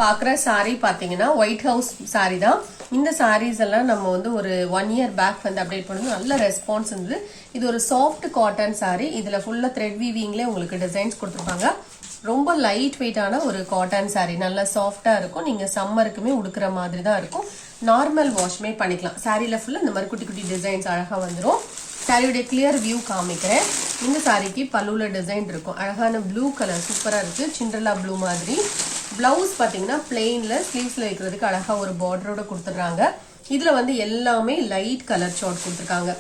பாக்குற saree பாத்தீங்கன்னா white house saree தான். இந்த sarees எல்லாம் நம்ம வந்து ஒரு 1 year பேக் வந்து அப்டேட் பண்ணது நல்ல ரெஸ்பான்ஸ் இருந்தது. இது ஒரு சாஃப்ட் காட்டன் saree. இதுல ஃபுல்லா த்ரெட் வீவிங்ல உங்களுக்கு டிசைன்ஸ் கொடுத்திருப்பாங்க. ரொம்ப லைட் வெயிட்டான ஒரு காட்டன் saree. நல்ல சாஃப்ட்டா இருக்கும். நீங்க சம்மருக்குமே உடுக்குற மாதிரி தான் இருக்கும். நார்மல் வாஷ்மே பண்ணிக்கலாம். சாரீல ஃபுல்லா இந்த மாதிரி குட்டி குட்டி டிசைன்ஸ் அழகா வந்துரும். சாரியோட கிளியர் வியூ காமிக்கிறேன். இந்த சாரிக்கு பல்லுல டிசைன் இருக்கும். அழகான ப்ளூ கலர் சூப்பரா இருக்கு. சிண்ட்ரலா ப்ளூ மாதிரி. பிளவுஸ் பாத்தீங்கன்னா பிளெயின்ல ஸ்லீவ்ஸ்ல வைக்கிறதுக்கு அழகா ஒரு பார்டரோட கொடுத்துறாங்க. இதுல வந்து எல்லாமே லைட் கலர் ஷார்ட் கொடுத்துருக்காங்க.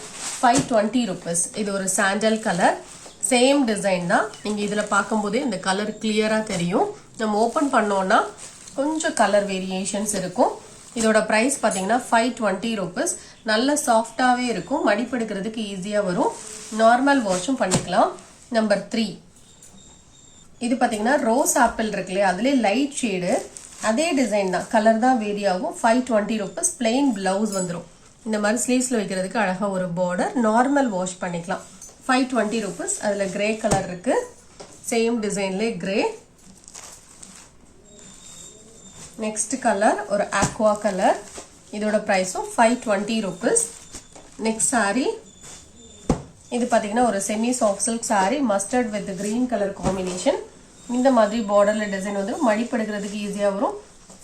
520 rupees. இது ஒரு சாண்டல் கலர். சேம் டிசைன் தான். நீங்க இதுல பார்க்கும்போதே இந்த கலர் கிளியரா தெரியும். நம்ம ஓபன் பண்ணோம்னா கொஞ்சம் கலர் வேரியேஷன்ஸ் இருக்கும். இதோட பிரைஸ் பாத்தீங்கன்னா 520 rupees. நல்ல சாஃப்டாவே இருக்கும். மடிப்பெடுக்கிறதுக்கு ஈஸியா வரும். நார்மல் வாஷும் பண்ணிக்கலாம். நம்பர் 3 இது பாத்தீங்கன்னா ரோஸ் ஆப்பிள் இருக்கு இல்லையா, அதுல லைட் ஷேடு அதே டிசைன் தான், கலர் தான் வேரி ஆகும். 520 rupees. பிளெயின் பிளவுஸ் வந்துடும். இந்த மாதிரி ஸ்லீவ்ஸ்ல வைக்கிறதுக்கு அழகா ஒரு பார்டர். நார்மல் வாஷ் பண்ணிக்கலாம். 520 rupees. அதுல கிரே கலர் இருக்கு. சேம் டிசைன்ல கிரே. நெக்ஸ்ட் கலர் ஒரு aqua கலர். இதோட பிரைஸும் 520 rupees. நெக்ஸ்ட் saree இது பாத்தீங்கன்னா ஒரு semi soft silk saree mustard with green colour combination. இந்த மாதிரி பார்டர்ல டிசைன் வந்து மடிப்பெடுக்கிறதுக்கு ஈஸியா வரும்.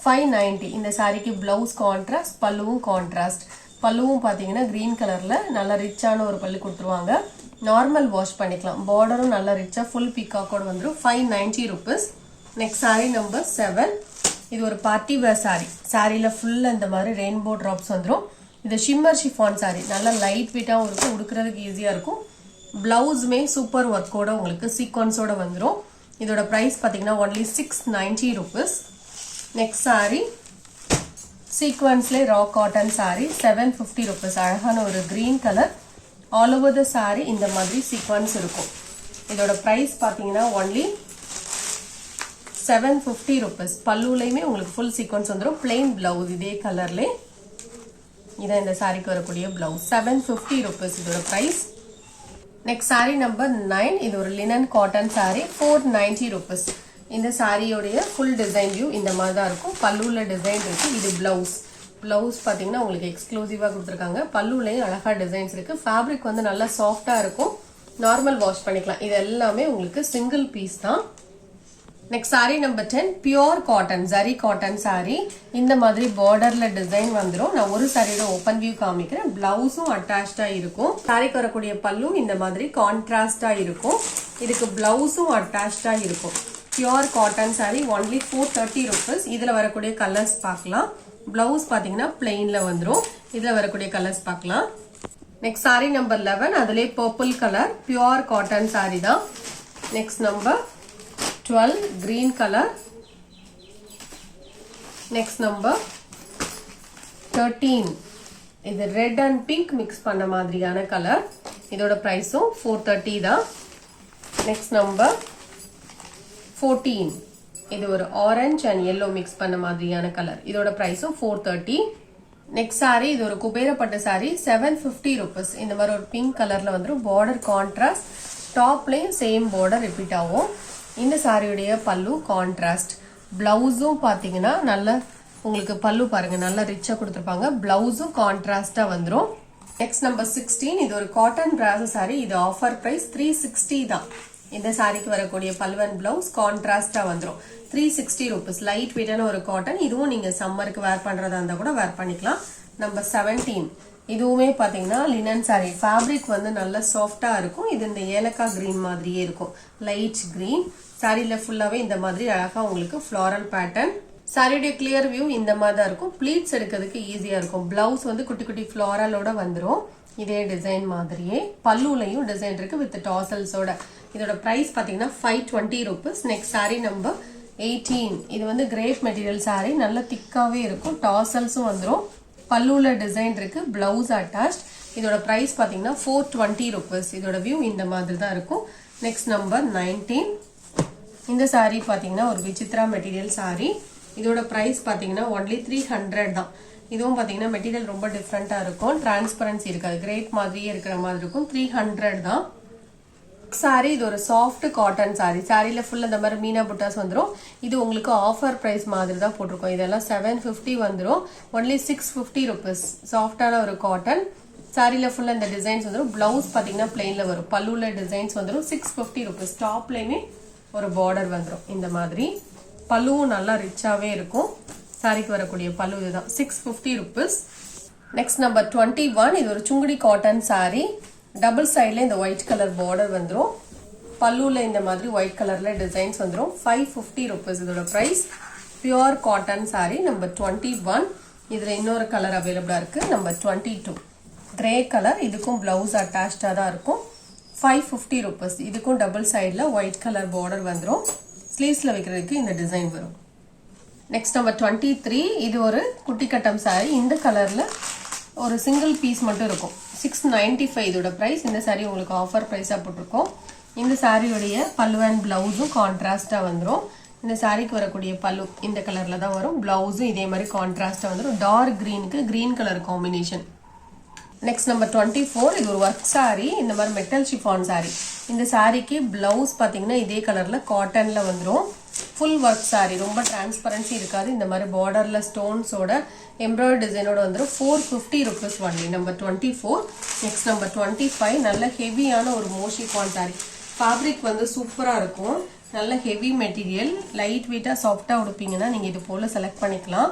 590. இந்த சாரிக்கு பிளவுஸ் கான்ட்ராஸ்ட், பல்லுவும் கான்ட்ராஸ்ட். பல்லுவும் பாத்தீங்கன்னா கிரீன் கலர்ல நல்ல ரிச்சான ஒரு பல்லு கொடுத்துருவாங்க. நார்மல் வாஷ் பண்ணிக்கலாம். பார்டரும் நல்ல ரிச்சா ஃபுல் பீகாக்கோட வந்துடும். 590 rupees. Next saree number 7. இது ஒரு பார்ட்டி வேர் saree. சாரில ஃபுல்லா இந்த மாதிரி ரெயின்போ டிராப்ஸ் வந்துடும். இது ஷிம்மர் ஷிஃபான் saree. நல்லா லைட் வெயிட்டாவும் இருக்கும். உடுக்கிறதுக்கு ஈஸியா இருக்கும். பிளவுஸுமே சூப்பர் ஒர்க்கோட உங்களுக்கு சீக்வன்ஸோட வந்துடும். இதோட பிரைஸ் பாத்தீங்கன்னா only 690 rupees. நெக்ஸ்ட் saree சீக்வன்ஸ்ல ரா காட்டன் saree 750 rupees. அழகான ஒரு green colour. All over the saree இந்த மாதிரி சீக்வன்ஸ் இருக்கும். இதோட பிரைஸ் பாத்தீங்கன்னா only 750 rupees. பல்லுலையுமே உங்களுக்கு ஃபுல் சீக்வன்ஸ் வந்துடும். பிளெயின் பிளவுஸ் இதே கலர்ல. இதான் இந்த சாரிக்கு வரக்கூடிய பிளவுஸ். 750 rupees இதோட பிரைஸ். Next saree number 9. இது ஒரு லினன் காட்டன் saree 490 rupees. இந்த சாரியோடைய ஃபுல் டிசைன் வியூ இந்த மாதிரி தான் இருக்கும். பல்லுல டிசைன் இருக்கு. இது பிளவுஸ். பிளவுஸ் பாத்தீங்கன்னா உங்களுக்கு எக்ஸ்க்ளூசிவா கொடுத்துருக்காங்க. பல்லுலையும் அழகா டிசைன்ஸ் இருக்கு. ஃபேப்ரிக் வந்து நல்லா சாஃப்டா இருக்கும். நார்மல் வாஷ் பண்ணிக்கலாம். இது எல்லாமே உங்களுக்கு சிங்கிள் பீஸ் தான். Next saree number 10. Pure cotton zari cotton saree. இந்த மாதிரி பார்டர்ல டிசைன் வந்துடும். நான் ஒரு சாரியோட ஓபன் வியூ காமிக்கிறேன். பிளவுஸும் அட்டாச்சா இருக்கும். சாரிக்கு வரக்கூடிய பல்லும் இந்த மாதிரி கான்ட்ராஸ்டா இருக்கும். இதுக்கு பிளவுஸும் அட்டாச்சா இருக்கும். Pure cotton saree only 430 rupees. இதுல வரக்கூடிய கலர்ஸ் பார்க்கலாம். பிளவுஸ் பாத்தீங்கன்னா பிளெயின்ல வந்துடும். இதுல வரக்கூடிய கலர்ஸ் பார்க்கலாம். Next saree number 11. அதுல purple colour pure cotton saree தான். Next number 12 green color. Next number 13. இது red and pink mix பண்ண மாதிரியான கலர். இதோட பிரைஸும் 430 தான். Next number 14. இது ஒரு orange and yellow mix பண்ண மாதிரியான கலர். இதோட பிரைஸும் 430. Next saree இது ஒரு குபேரப்பட்டு saree 750 rupees. இந்த மாதிரி ஒரு பிங்க் கலர்ல வந்துரும். border contrast. டாப்லயும் சேம் border ரிப்பீட் ஆகும். இந்த சாரியுடைய பல்லு கான்ட்ராஸ்ட். பிளவுஸும் பாத்தீங்கன்னா நல்ல உங்களுக்கு பல்லு பாருங்க நல்லா ரிச்சா கொடுத்துருப்பாங்க. பிளவுஸும் கான்ட்ராஸ்டா வந்துடும். Next number 16. இது ஒரு காட்டன் பிராசோ சாரி. இது ஆஃபர் பிரைஸ் 360 தான். இந்த சாரிக்கு வரக்கூடிய பல்வன் பிளவுஸ் கான்ட்ராஸ்டா வந்துடும். 360 rupees. லைட் வெயிட்டான ஒரு காட்டன். இதுவும் நீங்க சம்மருக்கு வேர் பண்றதா இருந்தா கூட வேர் பண்ணிக்கலாம். நம்பர் 17. இதுவுமே பாத்தீங்கன்னா லினன் சாரி. ஃபேப்ரிக் வந்து நல்ல சாஃப்டா இருக்கும். இது இந்த ஏலக்காய் கிரீன் மாதிரியே இருக்கும். Light green. சாரில ஃபுல்லாவே இந்த மாதிரி அழகா உங்களுக்கு ஃப்ளாரல் பேட்டர்ன். சாரியுடைய கிளியர் வியூ இந்த மாதிரி தான் இருக்கும். ப்ளீட்ஸ் எடுக்கிறதுக்கு ஈஸியா இருக்கும். பிளவுஸ் வந்து குட்டி குட்டி ஃப்ளாரலோட வந்துடும். இதே டிசைன் மாதிரியே பல்லுலையும் டிசைன் இருக்கு வித் டாசல்ஸோட. இதோட பிரைஸ் பாத்தீங்கன்னா 520 rupees. Next saree number 18. இது வந்து கிரேப் மெட்டீரியல் saree. நல்ல திக்காவே இருக்கும். டாசல்ஸும் வந்துடும். பல்லுல டிசைன் இருக்கு. Blouse attach. இதோட பிரைஸ் பாத்தீங்கன்னா 420 rupees. இதோட வியூ இந்த மாதிரி தான் இருக்கும். Next number 19. இந்த saree பாத்தீங்கன்னா ஒரு விசித்ரா மெட்டீரியல் saree. இதோட பிரைஸ் பாத்தீங்கன்னா only 300 தான். இதுவும் பாத்தீங்கன்னா மெட்டீரியல் ரொம்ப டிஃப்ரெண்டா இருக்கும். டிரான்ஸ்பரன்சி இருக்காது. கிரேப் மாதிரியே இருக்கிற மாதிரி இருக்கும். 300 தான். சாரி இது ஒரு சாஃப்ட் காட்டன் சாரி. சாரியில ஃபுல் அந்த மாதிரி மீனா புட்டாஸ் வந்துடும். இது உங்களுக்கு ஆஃபர் பிரைஸ் மாதிரி தான் போட்டிருக்கோம். இதெல்லாம் 750 வந்துடும். Only 650 rupees. சாஃப்டான ஒரு காட்டன் சாரியில ஃபுல் இந்த டிசைன்ஸ் வந்துடும். பிளவுஸ் பாத்தீங்கன்னா பிளெயின்ல வரும். பல்லுல டிசைன்ஸ் வந்துடும். 650 ருபீஸ். டாப்லயுமே ஒரு பார்டர் வந்துடும் இந்த மாதிரி. பல்லுவும் நல்லா ரிச்சாவே இருக்கும். சாரிக்கு வரக்கூடிய பல்லு இதுதான். 650 ருபீஸ். Next number 21. இது ஒரு சுங்குடி காட்டன் சாரி. டபுள் சைட்ல இந்த ஒயிட் கலர் பார்டர் வந்துடும். பல்லுல இந்த மாதிரி ஒயிட் கலர்ல டிசைன்ஸ் வந்துடும். 550 ருபீஸ் இதோட price. Pure cotton sari number 21. இதுல இன்னொரு கலர் அவைலபிளா இருக்கு. Number 22 grey colour. இதுக்கும் பிளவுஸ் அட்டாச்சா தான் இருக்கும். 550 ருபீஸ். இதுக்கும் டபுள் சைட்ல ஒயிட் கலர் பார்டர் வந்துடும். ஸ்லீவ்ஸ்ல வைக்கிறதுக்கு இந்த டிசைன் வரும். Next number 23. இது ஒரு குட்டி கட்டம் சாரி. இந்த கலர்ல ஒரு சிங்கிள் பீஸ் மட்டும் இருக்கும். 695 இதோட பிரைஸ். இந்த சாரி உங்களுக்கு ஆஃபர் பிரைஸா போட்டிருக்கோம். இந்த சாரியோடைய பல்லு அண்ட் பிளவுஸும் கான்ட்ராஸ்டா வந்துடும். இந்த சாரிக்கு வரக்கூடிய பல்லு இந்த கலர்ல தான் வரும். பிளவுஸும் இதே மாதிரி கான்ட்ராஸ்டா வந்துடும். டார்க் கிரீனுக்கு green colour combination. Next number 24. இது ஒரு ஒர்க் சாரி. இந்த மாதிரி மெட்டல் ஷிஃபான் சாரி. இந்த சாரிக்கு பிளவுஸ் பாத்தீங்கன்னா இதே கலர்ல காட்டன்ல வந்துடும். Full work sorry. ரொம்ப டிரான்ஸ்பரன்சி இருக்காது. இந்த மாதிரி பார்டர்ல ஸ்டோன்ஸோட எம்ப்ராய்டரி டிசைனோட வந்துடும். 450 rupees only. Number 24. Next number 25. நல்ல ஹெவியான ஒரு மோஷிஃபான் சாரி. ஃபேப்ரிக் வந்து சூப்பரா இருக்கும். நல்ல ஹெவி மெட்டீரியல். லைட் வெயிட்டா சாஃப்டா உடுப்பீங்கன்னா நீங்க இது போல செலக்ட் பண்ணிக்கலாம்.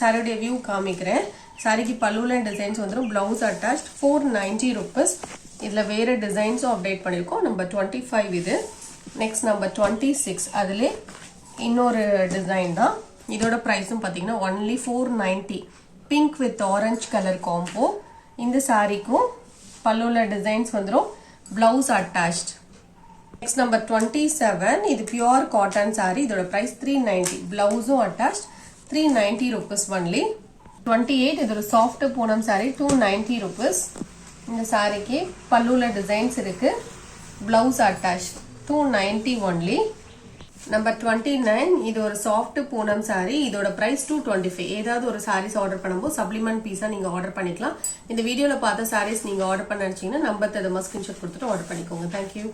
சாரியோட வியூ காமிக்கிறேன். சாரிக்கு பல்லுல டிசைன்ஸ் வந்துடும். Blouse attached. 490 ருபீஸ். இதுல வேற டிசைன்ஸும் அப்டேட் பண்ணிருக்கோம். நம்பர் 25 இது. Next number 26. அதுல இன்னொரு டிசைன் தான். இதோட பிரைஸும் பாத்தீங்கன்னா only 490. Pink with orange colour combo. இந்த சாரிக்கும் பல்லுல டிசைன்ஸ் வந்துடும். Blouse attached. Next number 27. இது பியூர் காட்டன் சாரி. இதோட பிரைஸ் 390. பிளவுஸும் அட்டாச்ட். 390 rupees only. 28. இது ஒரு சாஃப்ட் பூனம் சாரி. 290 ருபீஸ். இந்த சாரிக்கு பல்லுல டிசைன்ஸ் இருக்கு. Blouse attach. 290 ஒன்லி. நம்பர் 29. இது ஒரு சாஃப்ட் பூனம் சாரி. இதோட பிரைஸ் 225. ஏதாவது ஒரு சாரீஸ் ஆர்டர் பண்ணும்போது சப்ளிமெண்ட் பீஸா நீங்க ஆர்டர் பண்ணிக்கலாம். இந்த வீடியோல பார்த்த சாரீஸ் நீங்க ஆர்டர் பண்ண நினைச்சீங்கன்னா நம்பர் தகுந்த ஸ்கிரீன்ஷாட் கொடுத்துட்டு ஆர்டர் பண்ணிக்கோங்க. தேங்க்யூ.